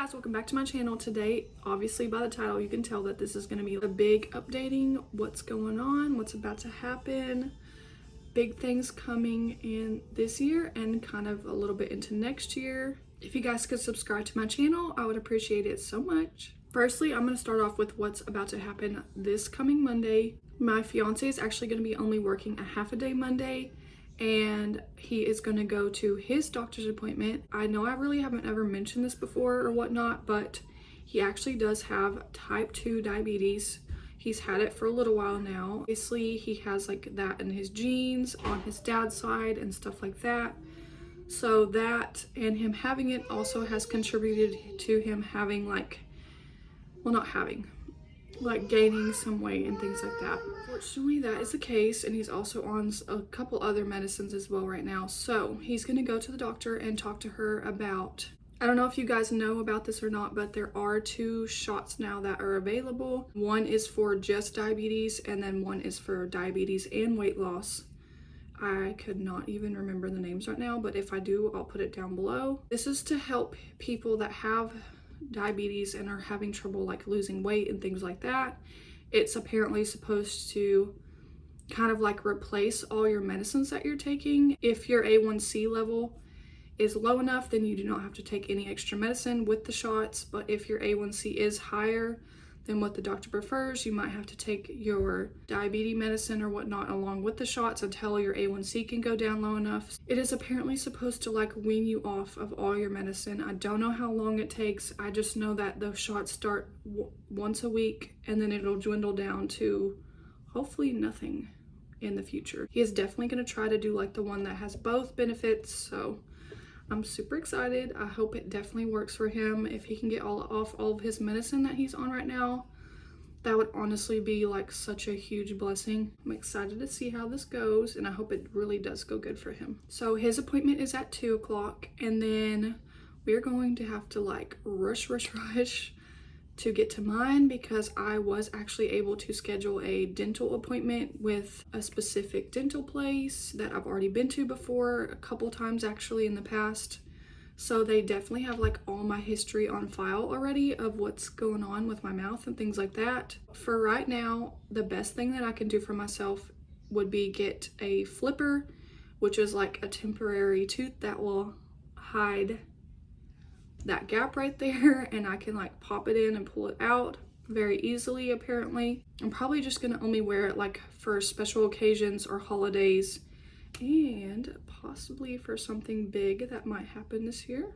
guys, welcome back to my channel. Today, obviously by the title, you can tell that this is going to be a big updating what's going on, what's about to happen, big things coming in this year and kind of a little bit into next year. If you guys could subscribe to my channel, I would appreciate it so much. Firstly, I'm going to start off with what's about to happen this coming Monday. My fiance is actually going to be only working a half a day Monday, and he is going to go to his doctor's appointment. I know I really haven't ever mentioned this before or whatnot, but he actually does have type 2 diabetes. He's had it for a little while now. Obviously, he has like that in his genes on his dad's side and stuff like that. So that and him having it also has contributed to him having gaining some weight and things like that. Fortunately, that is the case, and he's also on a couple other medicines as well right now. So he's gonna go to the doctor and talk to her about, I don't know if you guys know about this or not, but there are 2 shots now that are available. One is for just diabetes, and then one is for diabetes and weight loss. I could not even remember the names right now, but if I do, I'll put it down below. This is to help people that have diabetes and are having trouble like losing weight and things like that. It's apparently supposed to kind of like replace all your medicines that you're taking. If your A1C level is low enough, then you do not have to take any extra medicine with the shots. But if your A1C is higher than what the doctor prefers, you might have to take your diabetes medicine or whatnot along with the shots until your A1C can go down low enough. It is apparently supposed to like wean you off of all your medicine. I don't know how long it takes. I just know that those shots start once a week, and then it'll dwindle down to hopefully nothing in the future. He is definitely going to try to do like the one that has both benefits, so I'm super excited. I hope it definitely works for him. If he can get off all of his medicine that he's on right now, that would honestly be like such a huge blessing. I'm excited to see how this goes, and I hope it really does go good for him. So his appointment is at 2 o'clock, and then we're going to have to like rush to get to mine, because I was actually able to schedule a dental appointment with a specific dental place that I've already been to before, a couple times actually in the past. So they definitely have like all my history on file already of what's going on with my mouth and things like that. For right now, the best thing that I can do for myself would be get a flipper, which is like a temporary tooth that will hide that gap right there, and I can like pop it in and pull it out very easily apparently. I'm probably just gonna only wear it like for special occasions or holidays, and possibly for something big that might happen this year.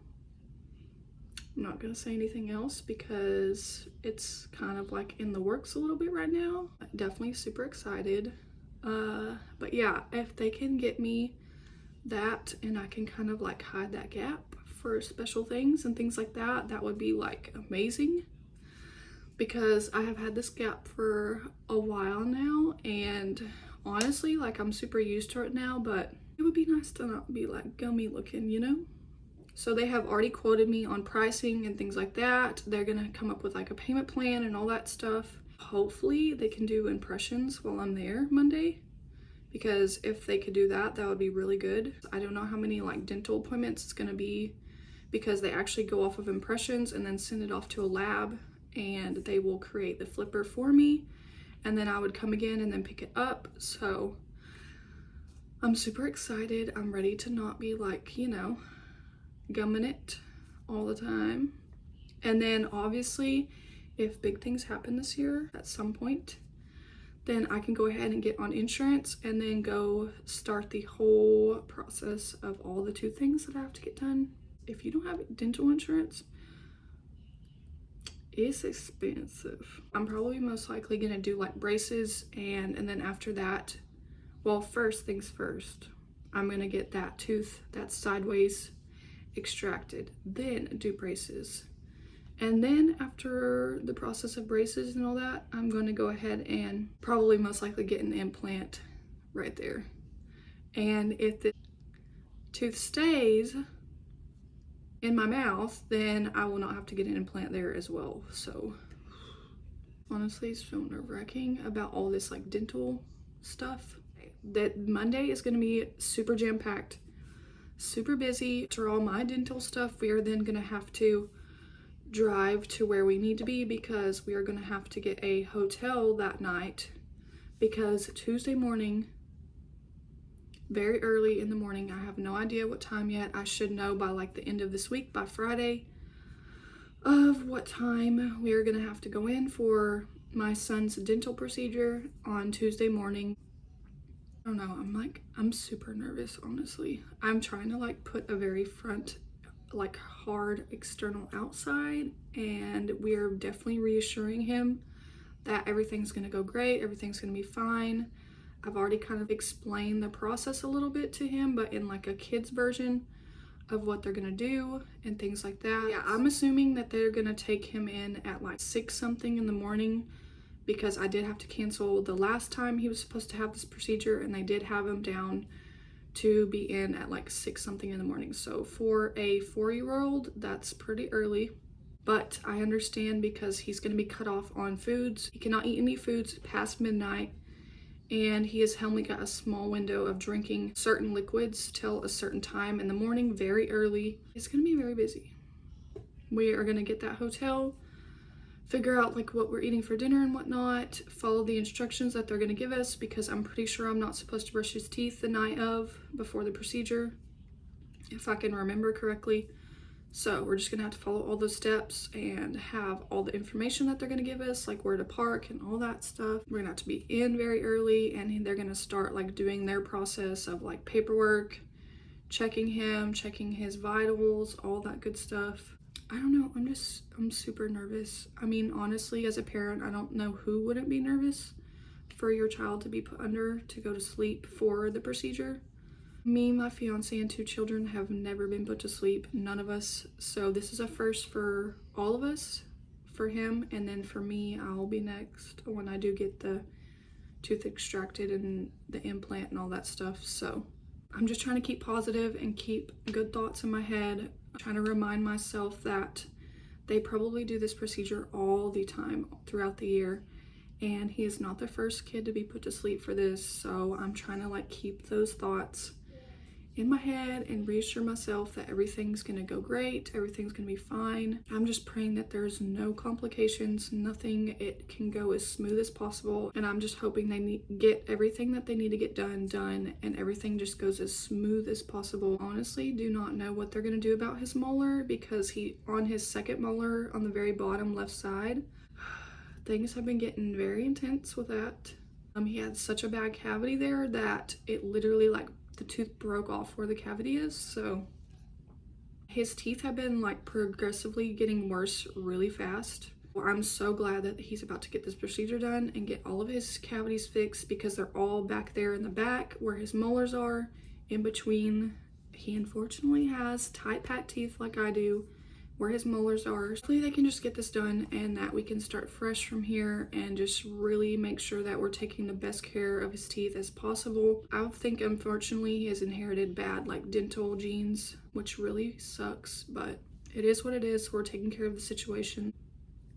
I'm not gonna say anything else because it's kind of like in the works a little bit right now. Definitely super excited. But yeah, if they can get me that and I can kind of like hide that gap for special things and things like that, that would be like amazing, because I have had this gap for a while now, and honestly like I'm super used to it now, but it would be nice to not be like gummy looking, you know? So they have already quoted me on pricing and things like that. They're gonna come up with like a payment plan and all that stuff. Hopefully they can do impressions while I'm there Monday, because if they could do that, that would be really good. I don't know how many like dental appointments it's gonna be, because they actually go off of impressions and then send it off to a lab, and they will create the flipper for me, and then I would come again and then pick it up. So I'm super excited. I'm ready to not be like, you know, gumming it all the time. And then obviously if big things happen this year at some point, then I can go ahead and get on insurance and then go start the whole process of all the 2 things that I have to get done. If you don't have dental insurance, it's expensive. I'm probably most likely gonna do like braces, and then after that, well, first things first, I'm gonna get that tooth that's sideways extracted, then do braces. And then after the process of braces and all that, I'm going to go ahead and probably most likely get an implant right there. And if the tooth stays in my mouth, then I will not have to get an implant there as well. So honestly, it's so nerve-wracking about all this like dental stuff. That Monday is going to be super jam-packed, super busy. After all my dental stuff, we are then going to have to drive to where we need to be because we are going to have to get a hotel that night, because Tuesday morning, very early in the morning, I have no idea what time yet. I should know by like the end of this week, by Friday, of what time we are going to have to go in for my son's dental procedure on Tuesday morning. I don't know, I'm super nervous, honestly. I'm trying to like put a very front, like hard external outside, and we're definitely reassuring him that everything's gonna go great, everything's gonna be fine. I've already kind of explained the process a little bit to him, but in like a kid's version of what they're gonna do and things like that. Yeah, I'm assuming that they're gonna take him in at like 6 something in the morning, because I did have to cancel the last time he was supposed to have this procedure, and they did have him down to be in at like 6 something in the morning. So for a 4-year-old, that's pretty early, but I understand because he's going to be cut off on foods. He cannot eat any foods past midnight, and he has only got a small window of drinking certain liquids till a certain time in the morning, very early. It's going to be very busy. We are going to get that hotel, figure out like what we're eating for dinner and whatnot, follow the instructions that they're going to give us, because I'm pretty sure I'm not supposed to brush his teeth the night of, before the procedure, if I can remember correctly. So we're just going to have to follow all those steps and have all the information that they're going to give us, like where to park and all that stuff. We're going to have to be in very early, and they're going to start like doing their process of like paperwork, checking him, checking his vitals, all that good stuff. I don't know, I'm super nervous. I mean, honestly, as a parent, I don't know who wouldn't be nervous for your child to be put under to go to sleep for the procedure. Me, my fiance, and 2 children have never been put to sleep, none of us. So this is a first for all of us, for him, and then for me, I'll be next when I do get the tooth extracted and the implant and all that stuff. So I'm just trying to keep positive and keep good thoughts in my head. I'm trying to remind myself that they probably do this procedure all the time throughout the year, and he is not the first kid to be put to sleep for this. So I'm trying to like keep those thoughts in my head and reassure myself that everything's gonna go great, everything's gonna be fine. I'm just praying that there's no complications, nothing. It can go as smooth as possible, and I'm just hoping they get everything that they need to get done, and everything just goes as smooth as possible. Honestly, do not know what they're gonna do about his molar, because on his second molar on the very bottom left side, things have been getting very intense with that. He had such a bad cavity there that it literally like the tooth broke off where the cavity is. So his teeth have been like progressively getting worse really fast. Well, I'm so glad that he's about to get this procedure done and get all of his cavities fixed, because they're all back there in the back where his molars are, in between. He unfortunately has tight packed teeth like I do, where his molars are. Hopefully they can just get this done, and that we can start fresh from here and just really make sure that we're taking the best care of his teeth as possible. I think unfortunately he has inherited bad like dental genes, which really sucks, but it is what it is. We're taking care of the situation.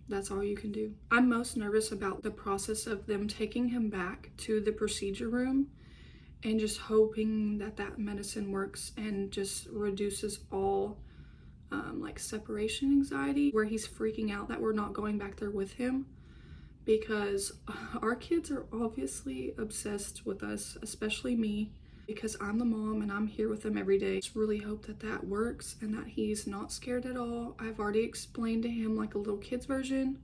That's all you can do. I'm most nervous about the process of them taking him back to the procedure room, and just hoping that that medicine works and just reduces all like separation anxiety, where he's freaking out that we're not going back there with him, because our kids are obviously obsessed with us, especially me, because I'm the mom and I'm here with them every day. Just really hope that that works and that he's not scared at all. I've already explained to him like a little kid's version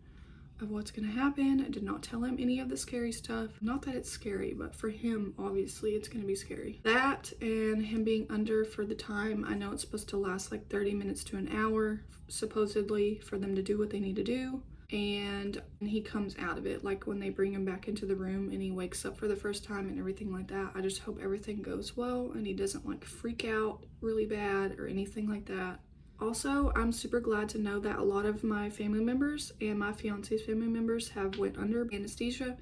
of what's gonna happen. I did not tell him any of the scary stuff. Not that it's scary, but for him, obviously, it's gonna be scary. That and him being under for the time. I know it's supposed to last like 30 minutes to an hour, supposedly, for them to do what they need to do. And he comes out of it, like when they bring him back into the room and he wakes up for the first time and everything like that. I just hope everything goes well and he doesn't like freak out really bad or anything like that. Also, I'm super glad to know that a lot of my family members and my fiance's family members have went under anesthesia,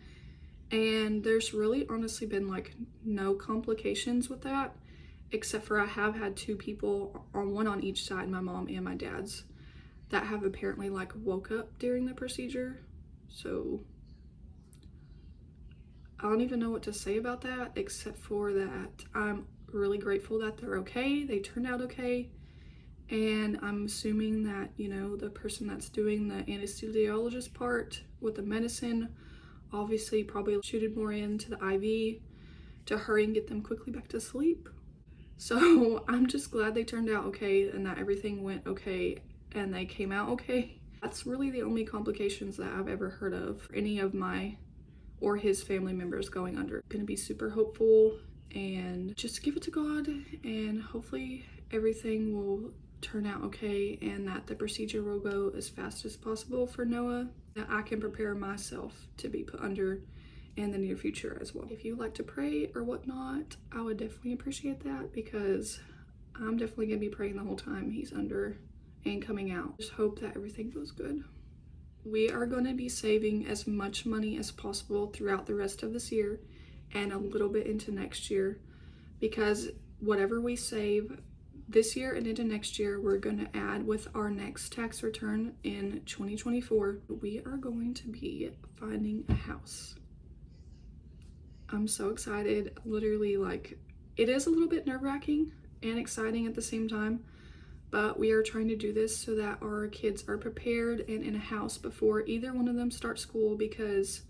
and there's really honestly been like no complications with that, except for I have had 2 people, one on each side, my mom and my dad's, that have apparently like woke up during the procedure. So I don't even know what to say about that, except for that I'm really grateful that they're okay. They turned out okay. And I'm assuming that, you know, the person that's doing the anesthesiologist part with the medicine obviously probably shooted more into the IV to hurry and get them quickly back to sleep. So I'm just glad they turned out okay and that everything went okay and they came out okay. That's really the only complications that I've ever heard of for any of my or his family members going under. I'm gonna be super hopeful and just give it to God, and hopefully everything will turn out okay and that the procedure will go as fast as possible for Noah, that I can prepare myself to be put under in the near future as well. If you like to pray or whatnot, I would definitely appreciate that, because I'm definitely gonna be praying the whole time he's under and coming out. Just hope that everything goes good. We are going to be saving as much money as possible throughout the rest of this year and a little bit into next year, because whatever we save this year and into next year, we're going to add with our next tax return in 2024. We are going to be finding a house. I'm so excited. Literally, like, it is a little bit nerve-wracking and exciting at the same time, but we are trying to do this so that our kids are prepared and in a house before either one of them start school, because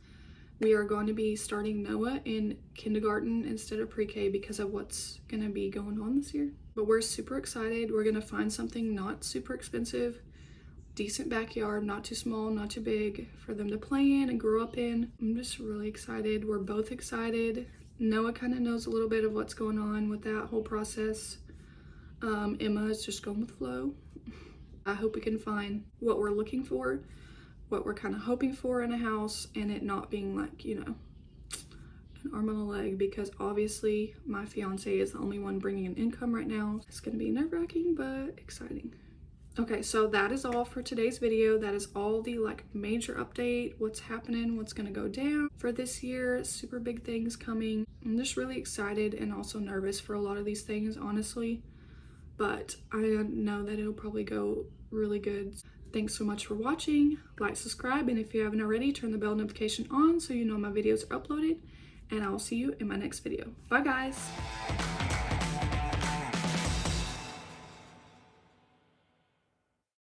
we are going to be starting Noah in kindergarten instead of pre-K because of what's going to be going on this year. But we're super excited. We're going to find something not super expensive, decent backyard, not too small, not too big, for them to play in and grow up in. I'm just really excited. We're both excited. Noah kind of knows a little bit of what's going on with that whole process. Emma is just going with the flow. I hope we can find what we're looking for, what we're kind of hoping for in a house, and it not being like, you know, an arm and a leg, because obviously my fiance is the only one bringing in income right now. It's going to be nerve-wracking but exciting. Okay, so that is all for today's video. That is all the like major update, what's happening, what's going to go down for this year. Super big things coming. I'm just really excited and also nervous for a lot of these things, honestly, but I know that it'll probably go really good. Thanks so much for watching. Like, subscribe, and if you haven't already, turn the bell notification on so you know my videos are uploaded, and I'll see you in my next video. Bye guys.